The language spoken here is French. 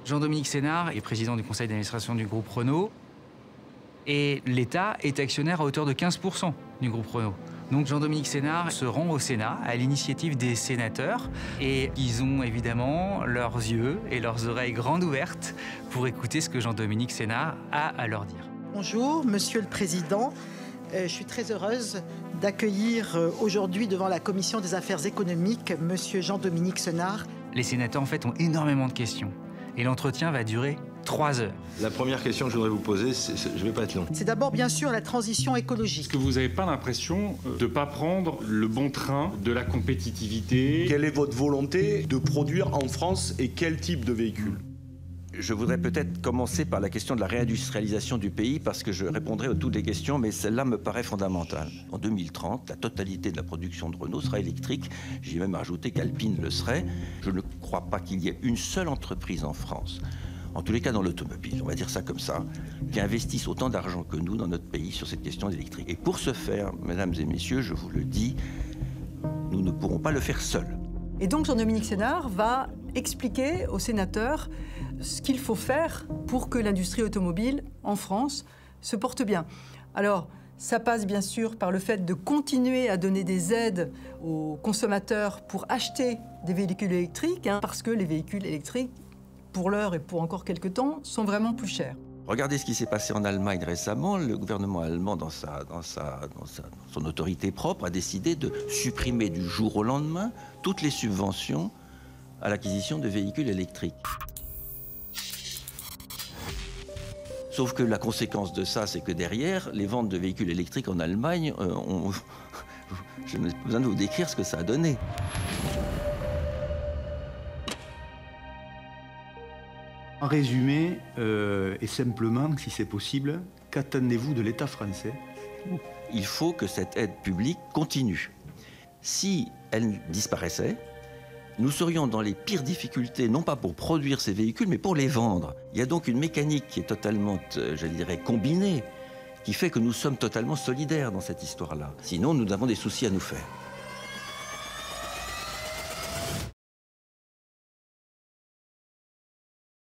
Jean-Dominique Sénard est président du conseil d'administration du groupe Renault et l'État est actionnaire à hauteur de 15% du groupe Renault. Donc Jean-Dominique Sénard se rend au Sénat à l'initiative des sénateurs et ils ont évidemment leurs yeux et leurs oreilles grandes ouvertes pour écouter ce que Jean-Dominique Sénard a à leur dire. Bonjour, Monsieur le Président. Je suis très heureuse d'accueillir aujourd'hui devant la Commission des affaires économiques Monsieur Jean-Dominique Sénard. Les sénateurs en fait ont énormément de questions et l'entretien va durer 3 heures. La première question que je voudrais vous poser, je ne vais pas être long. C'est d'abord bien sûr la transition écologique. Est-ce que vous n'avez pas l'impression de ne pas prendre le bon train de la compétitivité? Quelle est votre volonté de produire en France et quel type de véhicule? Je voudrais peut-être commencer par la question de la réindustrialisation du pays parce que je répondrai à toutes les questions, mais celle-là me paraît fondamentale. En 2030, la totalité de la production de Renault sera électrique. J'ai même ajouté qu'Alpine le serait. Je ne crois pas qu'il y ait une seule entreprise en France, en tous les cas dans l'automobile, on va dire ça comme ça, qui investissent autant d'argent que nous dans notre pays sur cette question d'électrique. Et pour ce faire, mesdames et messieurs, je vous le dis, nous ne pourrons pas le faire seuls. Et donc Jean-Dominique Sénard va expliquer aux sénateurs ce qu'il faut faire pour que l'industrie automobile en France se porte bien. Alors, ça passe bien sûr par le fait de continuer à donner des aides aux consommateurs pour acheter des véhicules électriques, parce que les véhicules électriques, pour l'heure et pour encore quelques temps, sont vraiment plus chers. Regardez ce qui s'est passé en Allemagne récemment. Le gouvernement allemand, dans son autorité propre, a décidé de supprimer du jour au lendemain toutes les subventions à l'acquisition de véhicules électriques. Sauf que la conséquence de ça, c'est que derrière, les ventes de véhicules électriques en Allemagne, je n'ai pas besoin de vous décrire ce que ça a donné. En résumé, et simplement, si c'est possible, qu'attendez-vous de l'État français? Il faut que cette aide publique continue. Si elle disparaissait, nous serions dans les pires difficultés, non pas pour produire ces véhicules, mais pour les vendre. Il y a donc une mécanique qui est totalement, je dirais, combinée, qui fait que nous sommes totalement solidaires dans cette histoire-là. Sinon, nous avons des soucis à nous faire.